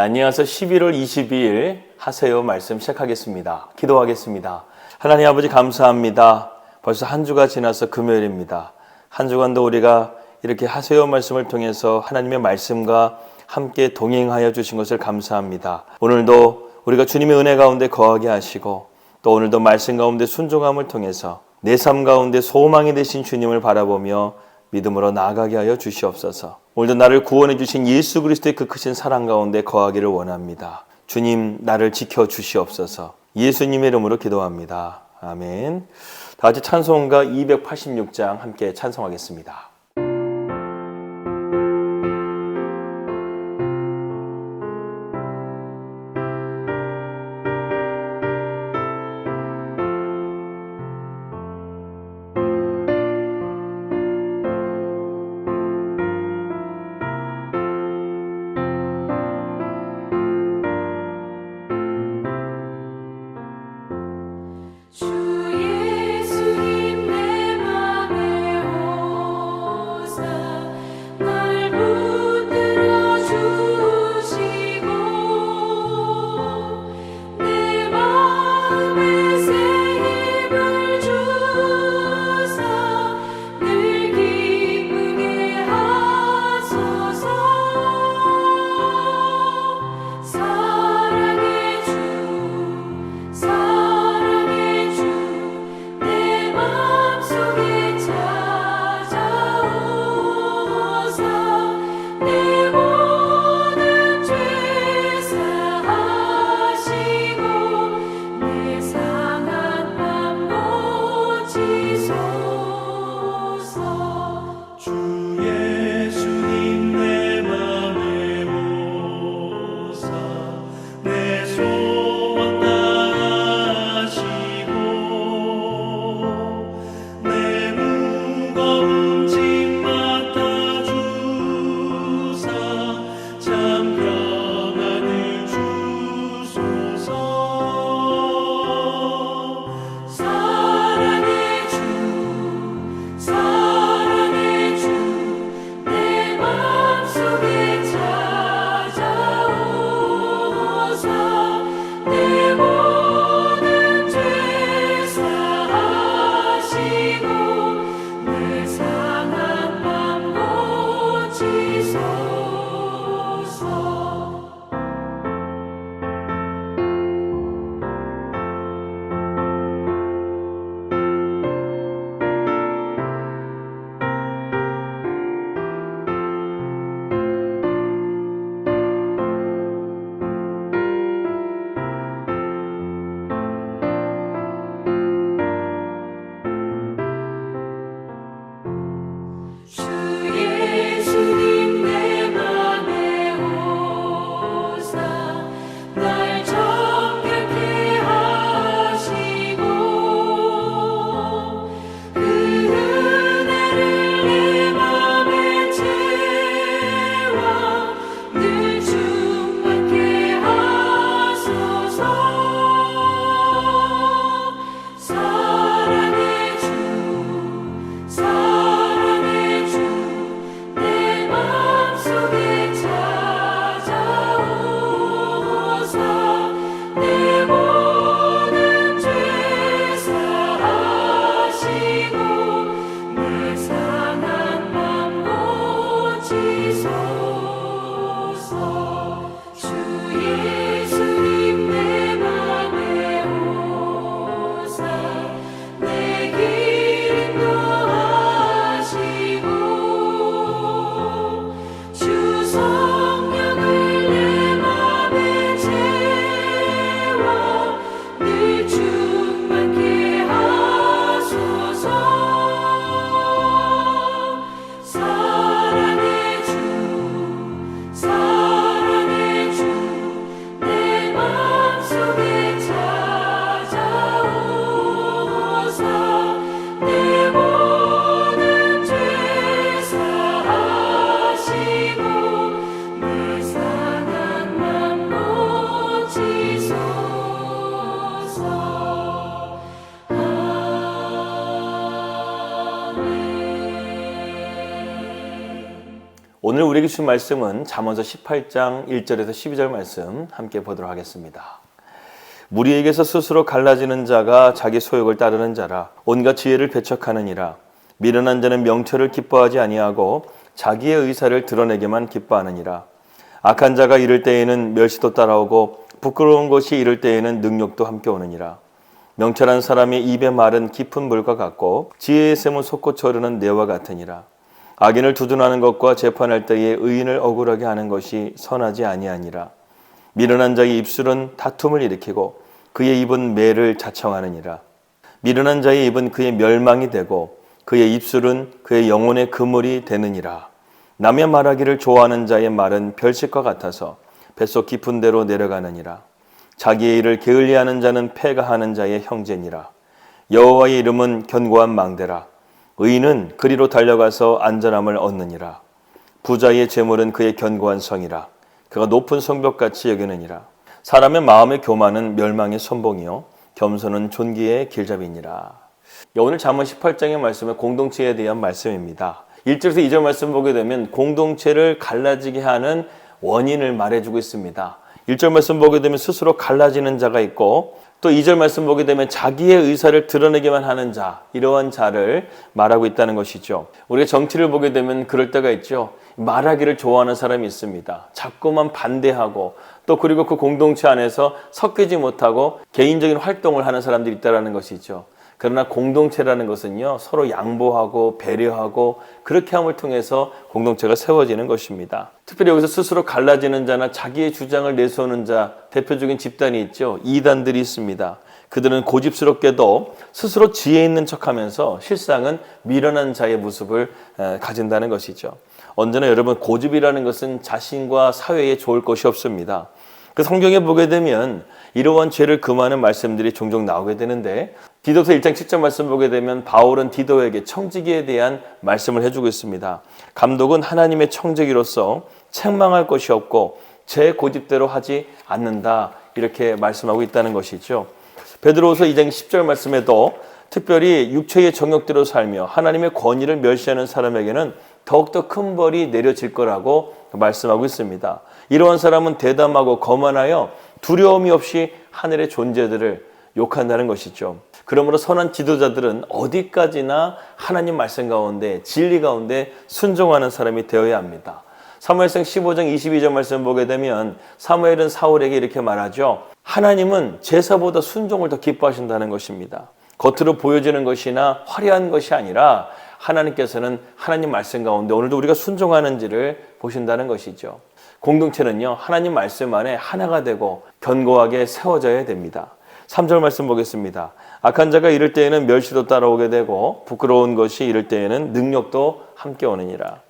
안녕하세요. 11월 22일 하세요 말씀 시작하겠습니다. 기도하겠습니다. 하나님 아버지 감사합니다. 벌써 한 주가 지나서 금요일입니다. 한 주간도 우리가 이렇게 하세요 말씀을 통해서 하나님의 말씀과 함께 동행하여 주신 것을 감사합니다. 오늘도 우리가 주님의 은혜 가운데 거하게 하시고 또 오늘도 말씀 가운데 순종함을 통해서 내 삶 가운데 소망이 되신 주님을 바라보며 믿음으로 나아가게 하여 주시옵소서. 오늘도 나를 구원해 주신 예수 그리스도의 그 크신 사랑 가운데 거하기를 원합니다. 주님 나를 지켜주시옵소서. 예수님의 이름으로 기도합니다. 아멘. 다 같이 찬송가 286장 함께 찬송하겠습니다. 사랑의 주 오늘 우리에게 주신 말씀은 잠언서 18장 1절에서 12절 말씀 함께 보도록 하겠습니다. 무리에게서 스스로 갈라지는 자가 자기 소욕을 따르는 자라. 온갖 지혜를 배척하느니라. 미련한 자는 명철을 기뻐하지 아니하고 자기의 의사를 드러내기만 기뻐하느니라. 악한 자가 이를 때에는 멸시도 따라오고 부끄러운 것이 이를 때에는 능욕도 함께 오느니라. 명철한 사람의 입의 말은 깊은 물과 같고 지혜의 샘은 솟구쳐 흐르는 내와 같으니라. 악인을 두둔하는 것과 재판할 때에 의인을 억울하게 하는 것이 선하지 아니하니라. 미련한 자의 입술은 다툼을 일으키고 그의 입은 매를 자청하느니라. 미련한 자의 입은 그의 멸망이 되고 그의 입술은 그의 영혼의 그물이 되느니라. 남의 말하기를 좋아하는 자의 말은 별식과 같아서 뱃속 깊은 데로 내려가느니라. 자기의 일을 게을리하는 자는 패가하는 자의 형제니라. 여호와의 이름은 견고한 망대라. 의인은 그리로 달려가서 안전함을 얻느니라. 부자의 재물은 그의 견고한 성이라. 그가 높은 성벽같이 여기느니라. 사람의 마음의 교만은 멸망의 선봉이요 겸손은 존귀의 길잡이니라. 오늘 잠언 18장의 말씀은 공동체에 대한 말씀입니다. 1절에서 2절 말씀 보게 되면 공동체를 갈라지게 하는 원인을 말해주고 있습니다. 1절 말씀 보게 되면 스스로 갈라지는 자가 있고 또 2절 말씀 보게 되면 자기의 의사를 드러내기만 하는 자, 이러한 자를 말하고 있다는 것이죠. 우리가 정치를 보게 되면 그럴 때가 있죠. 말하기를 좋아하는 사람이 있습니다. 자꾸만 반대하고 또 그리고 그 공동체 안에서 섞이지 못하고 개인적인 활동을 하는 사람들이 있다는 것이죠. 그러나 공동체라는 것은요, 서로 양보하고 배려하고 그렇게 함을 통해서 공동체가 세워지는 것입니다. 특별히 여기서 스스로 갈라지는 자나 자기의 주장을 내세우는 자, 대표적인 집단이 있죠. 이단들이 있습니다. 그들은 고집스럽게도 스스로 지혜 있는 척하면서 실상은 미련한 자의 모습을 가진다는 것이죠. 언제나 여러분, 고집이라는 것은 자신과 사회에 좋을 것이 없습니다. 그 성경에 보게 되면 이러한 죄를 금하는 말씀들이 종종 나오게 되는데 디도서 1장 7절 말씀 보게 되면 바울은 디도에게 청지기에 대한 말씀을 해주고 있습니다. 감독은 하나님의 청지기로서 책망할 것이 없고 제 고집대로 하지 않는다, 이렇게 말씀하고 있다는 것이죠. 베드로후서 2장 10절 말씀에도 특별히 육체의 정욕대로 살며 하나님의 권위를 멸시하는 사람에게는 더욱더 큰 벌이 내려질 거라고 말씀하고 있습니다. 이러한 사람은 대담하고 거만하여 두려움이 없이 하늘의 존재들을 욕한다는 것이죠. 그러므로 선한 지도자들은 어디까지나 하나님 말씀 가운데 진리 가운데 순종하는 사람이 되어야 합니다. 사무엘상 15장 22절 말씀 보게 되면 사무엘은 사울에게 이렇게 말하죠. 하나님은 제사보다 순종을 더 기뻐하신다는 것입니다. 겉으로 보여지는 것이나 화려한 것이 아니라 하나님께서는 하나님 말씀 가운데 오늘도 우리가 순종하는지를 보신다는 것이죠. 공동체는요, 하나님 말씀 안에 하나가 되고 견고하게 세워져야 됩니다. 3절 말씀 보겠습니다. 악한 자가 이럴 때에는 멸시도 따라오게 되고 부끄러운 것이 이럴 때에는 능력도 함께 오느니라.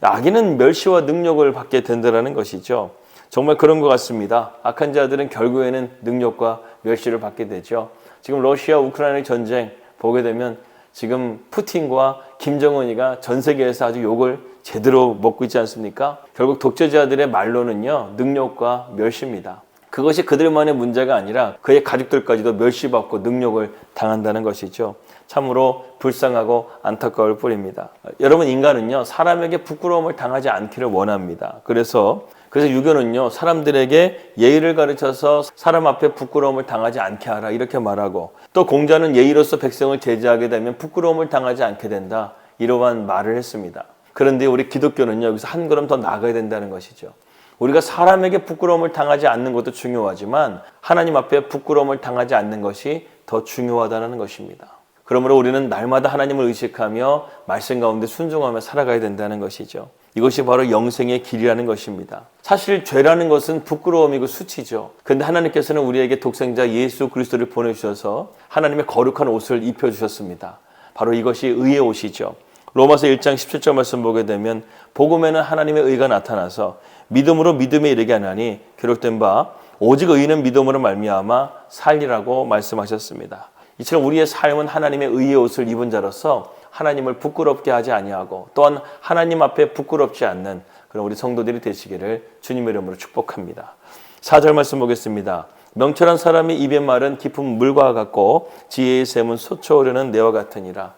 악인은 멸시와 능력을 받게 된다는 것이죠. 정말 그런 것 같습니다. 악한 자들은 결국에는 능력과 멸시를 받게 되죠. 지금 러시아 우크라이나 전쟁 보게 되면 지금 푸틴과 김정은이가 전 세계에서 아주 욕을 제대로 먹고 있지 않습니까? 결국 독재자들의 말로는요, 능력과 멸시입니다. 그것이 그들만의 문제가 아니라 그의 가족들까지도 멸시받고 능력을 당한다는 것이죠. 참으로 불쌍하고 안타까울 뿐입니다. 여러분, 인간은요, 사람에게 부끄러움을 당하지 않기를 원합니다. 그래서 유교는요, 사람들에게 예의를 가르쳐서 사람 앞에 부끄러움을 당하지 않게 하라, 이렇게 말하고, 또 공자는 예의로서 백성을 제지하게 되면 부끄러움을 당하지 않게 된다, 이러한 말을 했습니다. 그런데 우리 기독교는요, 여기서 한 걸음 더 나아가야 된다는 것이죠. 우리가 사람에게 부끄러움을 당하지 않는 것도 중요하지만 하나님 앞에 부끄러움을 당하지 않는 것이 더 중요하다는 것입니다. 그러므로 우리는 날마다 하나님을 의식하며 말씀 가운데 순종하며 살아가야 된다는 것이죠. 이것이 바로 영생의 길이라는 것입니다. 사실 죄라는 것은 부끄러움이고 수치죠. 그런데 하나님께서는 우리에게 독생자 예수 그리스도를 보내주셔서 하나님의 거룩한 옷을 입혀주셨습니다. 바로 이것이 의의 옷이죠. 로마서 1장 17절 말씀 보게 되면 복음에는 하나님의 의가 나타나서 믿음으로 믿음에 이르게 하나니 기록된 바 오직 의인은 믿음으로 말미암아 살리라고 말씀하셨습니다. 이처럼 우리의 삶은 하나님의 의의 옷을 입은 자로서 하나님을 부끄럽게 하지 아니하고 또한 하나님 앞에 부끄럽지 않는 그런 우리 성도들이 되시기를 주님의 이름으로 축복합니다. 4절 말씀 보겠습니다. 명철한 사람의 입의 말은 깊은 물과 같고 지혜의 샘은 솟아오르는 내와 같으니라.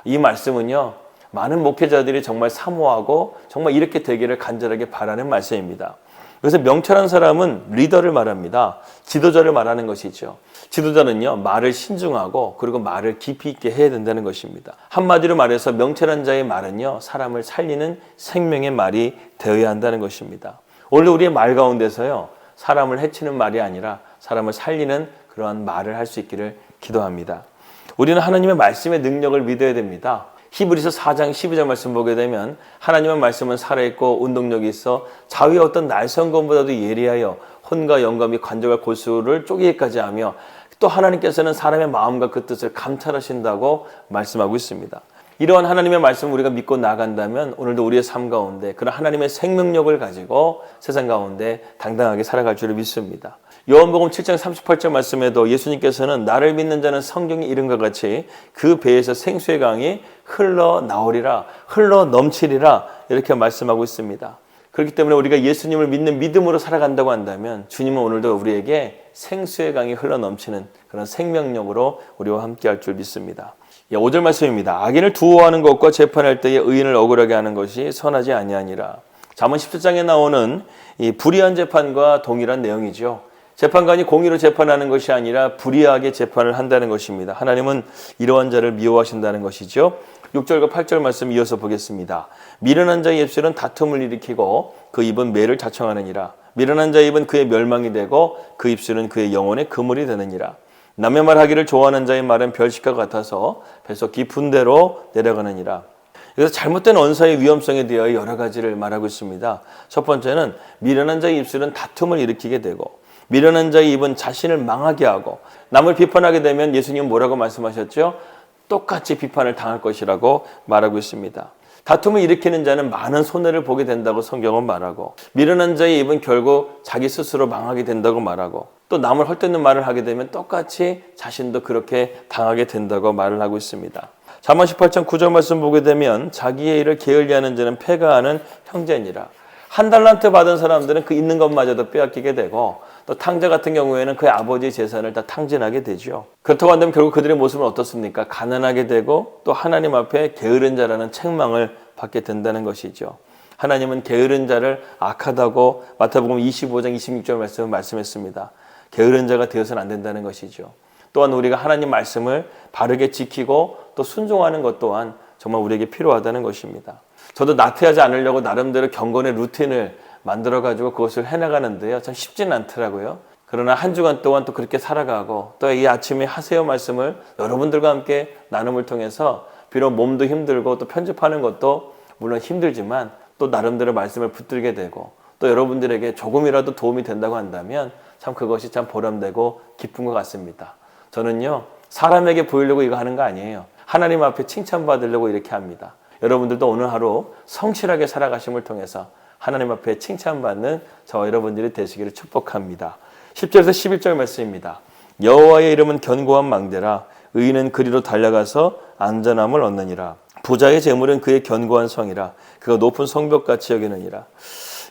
이 말씀은요, 많은 목회자들이 정말 사모하고 정말 이렇게 되기를 간절하게 바라는 말씀입니다. 그래서 명철한 사람은 리더를 말합니다. 지도자를 말하는 것이죠. 지도자는요, 말을 신중하고 그리고 말을 깊이 있게 해야 된다는 것입니다. 한마디로 말해서 명철한 자의 말은요, 사람을 살리는 생명의 말이 되어야 한다는 것입니다. 오늘 우리의 말 가운데서요, 사람을 해치는 말이 아니라 사람을 살리는 그러한 말을 할 수 있기를 기도합니다. 우리는 하나님의 말씀의 능력을 믿어야 됩니다. 히브리서 4장 12절 말씀 보게 되면 하나님의 말씀은 살아있고 운동력이 있어 자위의 어떤 날성검보다도 예리하여 혼과 영과 관절과 골수를 쪼개기까지 하며 또 하나님께서는 사람의 마음과 그 뜻을 감찰하신다고 말씀하고 있습니다. 이러한 하나님의 말씀을 우리가 믿고 나간다면 오늘도 우리의 삶 가운데 그런 하나님의 생명력을 가지고 세상 가운데 당당하게 살아갈 줄을 믿습니다. 요한복음 7장 38절 말씀에도 예수님께서는 나를 믿는 자는 성경의 이름과 같이 그 배에서 생수의 강이 흘러나오리라, 흘러넘치리라 이렇게 말씀하고 있습니다. 그렇기 때문에 우리가 예수님을 믿는 믿음으로 살아간다고 한다면 주님은 오늘도 우리에게 생수의 강이 흘러넘치는 그런 생명력으로 우리와 함께할 줄 믿습니다. 5절 말씀입니다. 악인을 두어하는 것과 재판할 때에 의인을 억울하게 하는 것이 선하지 아니하니라. 잠언 17장에 나오는 이 불의한 재판과 동일한 내용이죠. 재판관이 공의로 재판하는 것이 아니라 불의하게 재판을 한다는 것입니다. 하나님은 이러한 자를 미워하신다는 것이죠. 6절과 8절 말씀 이어서 보겠습니다. 미련한 자의 입술은 다툼을 일으키고 그 입은 매를 자청하느니라. 미련한 자의 입은 그의 멸망이 되고 그 입술은 그의 영혼의 그물이 되느니라. 남의 말하기를 좋아하는 자의 말은 별식과 같아서 배속 깊은 데로 내려가느니라. 그래서 잘못된 언사의 위험성에 대하여 여러 가지를 말하고 있습니다. 첫 번째는 미련한 자의 입술은 다툼을 일으키게 되고 미련한 자의 입은 자신을 망하게 하고 남을 비판하게 되면 예수님은 뭐라고 말씀하셨죠? 똑같이 비판을 당할 것이라고 말하고 있습니다. 다툼을 일으키는 자는 많은 손해를 보게 된다고 성경은 말하고 미련한 자의 입은 결국 자기 스스로 망하게 된다고 말하고 또 남을 헐뜯는 말을 하게 되면 똑같이 자신도 그렇게 당하게 된다고 말을 하고 있습니다. 잠언 18장 9절 말씀 보게 되면 자기의 일을 게을리하는 자는 패가하는 형제니라. 한 달란트 받은 사람들은 그 있는 것마저도 빼앗기게 되고 또 탕자 같은 경우에는 그의 아버지의 재산을 다 탕진하게 되죠. 그렇다고 한다면 결국 그들의 모습은 어떻습니까? 가난하게 되고 또 하나님 앞에 게으른 자라는 책망을 받게 된다는 것이죠. 하나님은 게으른 자를 악하다고 마태복음 25장 26절 말씀을 말씀했습니다. 게으른 자가 되어서는 안 된다는 것이죠. 또한 우리가 하나님 말씀을 바르게 지키고 또 순종하는 것 또한 정말 우리에게 필요하다는 것입니다. 저도 나태하지 않으려고 나름대로 경건의 루틴을 만들어가지고 그것을 해나가는데요. 참 쉽지는 않더라고요. 그러나 한 주간 동안 또 그렇게 살아가고 또 이 아침에 하세요 말씀을 여러분들과 함께 나눔을 통해서 비록 몸도 힘들고 또 편집하는 것도 물론 힘들지만 또 나름대로 말씀을 붙들게 되고 또 여러분들에게 조금이라도 도움이 된다고 한다면 참 그것이 참 보람되고 기쁜 것 같습니다. 저는요, 사람에게 보이려고 이거 하는 거 아니에요. 하나님 앞에 칭찬받으려고 이렇게 합니다. 여러분들도 오늘 하루 성실하게 살아가심을 통해서 하나님 앞에 칭찬받는 저와 여러분들이 되시기를 축복합니다. 10절에서 11절 말씀입니다. 여호와의 이름은 견고한 망대라. 의인은 그리로 달려가서 안전함을 얻느니라. 부자의 재물은 그의 견고한 성이라. 그가 높은 성벽같이 여기느니라.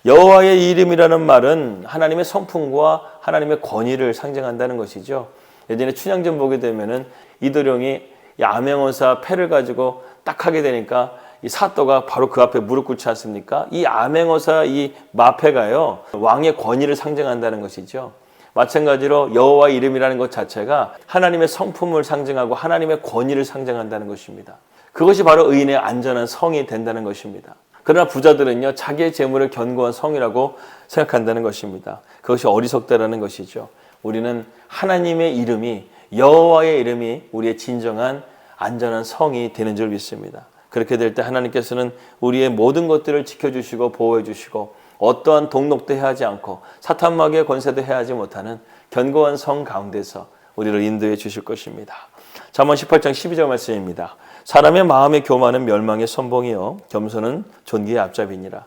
여호와의 이름이라는 말은 하나님의 성품과 하나님의 권위를 상징한다는 것이죠. 예전에 춘향전 보게 되면은 이도령이 이 암행어사 패를 가지고 딱 하게 되니까 이 사또가 바로 그 앞에 무릎 꿇지 않습니까? 이 암행어사 이 마패가요, 왕의 권위를 상징한다는 것이죠. 마찬가지로 여호와의 이름이라는 것 자체가 하나님의 성품을 상징하고 하나님의 권위를 상징한다는 것입니다. 그것이 바로 의인의 안전한 성이 된다는 것입니다. 그러나 부자들은요, 자기의 재물을 견고한 성이라고 생각한다는 것입니다. 그것이 어리석다라는 것이죠. 우리는 하나님의 이름이, 여호와의 이름이 우리의 진정한 안전한 성이 되는 줄 믿습니다. 그렇게 될 때 하나님께서는 우리의 모든 것들을 지켜주시고 보호해 주시고 어떠한 동력도 해하지 않고 사탄마귀의 권세도 해하지 못하는 견고한 성 가운데서 우리를 인도해 주실 것입니다. 잠언 18장 12절 말씀입니다. 사람의 마음의 교만은 멸망의 선봉이요 겸손은 존귀의 앞잡이니라.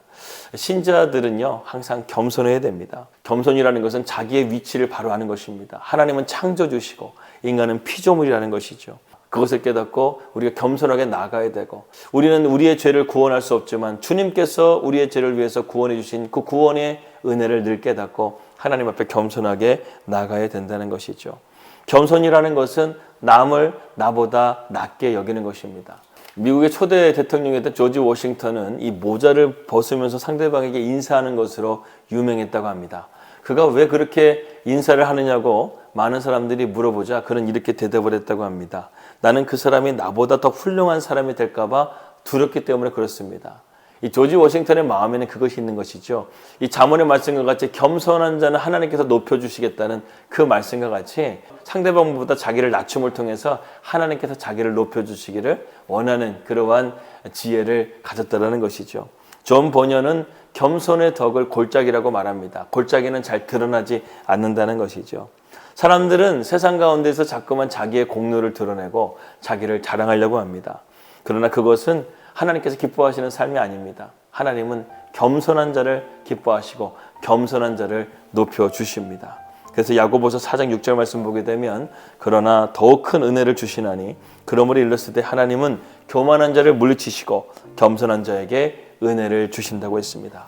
신자들은요, 항상 겸손해야 됩니다. 겸손이라는 것은 자기의 위치를 바로 아는 것입니다. 하나님은 창조주시고 인간은 피조물이라는 것이죠. 그것을 깨닫고 우리가 겸손하게 나가야 되고, 우리는 우리의 죄를 구원할 수 없지만 주님께서 우리의 죄를 위해서 구원해 주신 그 구원의 은혜를 늘 깨닫고 하나님 앞에 겸손하게 나가야 된다는 것이죠. 겸손이라는 것은 남을 나보다 낮게 여기는 것입니다. 미국의 초대 대통령이었던 조지 워싱턴은 이 모자를 벗으면서 상대방에게 인사하는 것으로 유명했다고 합니다. 그가 왜 그렇게 인사를 하느냐고 많은 사람들이 물어보자 그는 이렇게 대답을 했다고 합니다. 나는 그 사람이 나보다 더 훌륭한 사람이 될까 봐 두렵기 때문에 그렇습니다. 이 조지 워싱턴의 마음에는 그것이 있는 것이죠. 이 잠언의 말씀과 같이 겸손한 자는 하나님께서 높여주시겠다는 그 말씀과 같이 상대방보다 자기를 낮춤을 통해서 하나님께서 자기를 높여주시기를 원하는 그러한 지혜를 가졌다는 것이죠. 존 번연은 겸손의 덕을 골짜기라고 말합니다. 골짜기는 잘 드러나지 않는다는 것이죠. 사람들은 세상 가운데서 자꾸만 자기의 공로를 드러내고 자기를 자랑하려고 합니다. 그러나 그것은 하나님께서 기뻐하시는 삶이 아닙니다. 하나님은 겸손한 자를 기뻐하시고 겸손한 자를 높여주십니다. 그래서 야고보서 4장 6절 말씀 보게 되면 그러나 더욱 큰 은혜를 주시나니 그러므로 일렀을 때 하나님은 교만한 자를 물리치시고 겸손한 자에게 은혜를 주신다고 했습니다.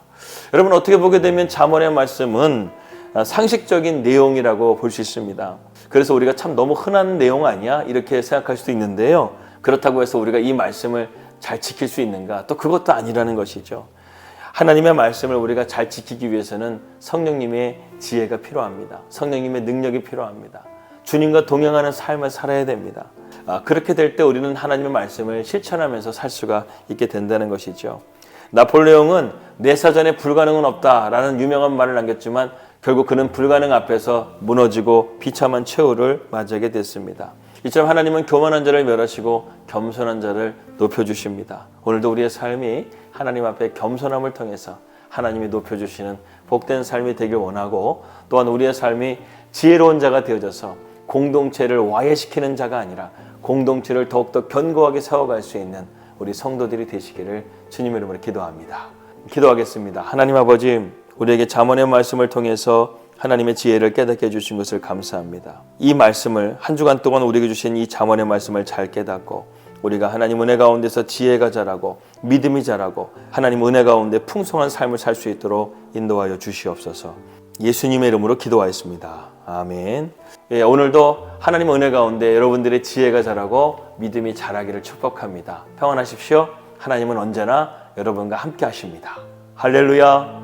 여러분 어떻게 보게 되면 잠언의 말씀은 상식적인 내용이라고 볼 수 있습니다. 그래서 우리가 참 너무 흔한 내용 아니야? 이렇게 생각할 수도 있는데요. 그렇다고 해서 우리가 이 말씀을 잘 지킬 수 있는가? 또 그것도 아니라는 것이죠. 하나님의 말씀을 우리가 잘 지키기 위해서는 성령님의 지혜가 필요합니다. 성령님의 능력이 필요합니다. 주님과 동행하는 삶을 살아야 됩니다. 그렇게 될 때 우리는 하나님의 말씀을 실천하면서 살 수가 있게 된다는 것이죠. 나폴레옹은 내 사전에 불가능은 없다라는 유명한 말을 남겼지만 결국 그는 불가능 앞에서 무너지고 비참한 최후를 맞이하게 됐습니다. 이처럼 하나님은 교만한 자를 멸하시고 겸손한 자를 높여주십니다. 오늘도 우리의 삶이 하나님 앞에 겸손함을 통해서 하나님이 높여주시는 복된 삶이 되길 원하고 또한 우리의 삶이 지혜로운 자가 되어져서 공동체를 와해시키는 자가 아니라 공동체를 더욱더 견고하게 세워갈 수 있는 우리 성도들이 되시기를 주님의 이름으로 기도합니다. 기도하겠습니다. 하나님 아버지, 우리에게 잠언의 말씀을 통해서 하나님의 지혜를 깨닫게 해주신 것을 감사합니다. 이 말씀을 한 주간 동안 우리에게 주신 이 잠언의 말씀을 잘 깨닫고 우리가 하나님 은혜 가운데서 지혜가 자라고 믿음이 자라고 하나님 은혜 가운데 풍성한 삶을 살 수 있도록 인도하여 주시옵소서. 예수님의 이름으로 기도하였습니다. 아멘. 오늘도 하나님 은혜 가운데 여러분들의 지혜가 자라고 믿음이 자라기를 축복합니다. 평안하십시오. 하나님은 언제나 여러분과 함께 하십니다. 할렐루야.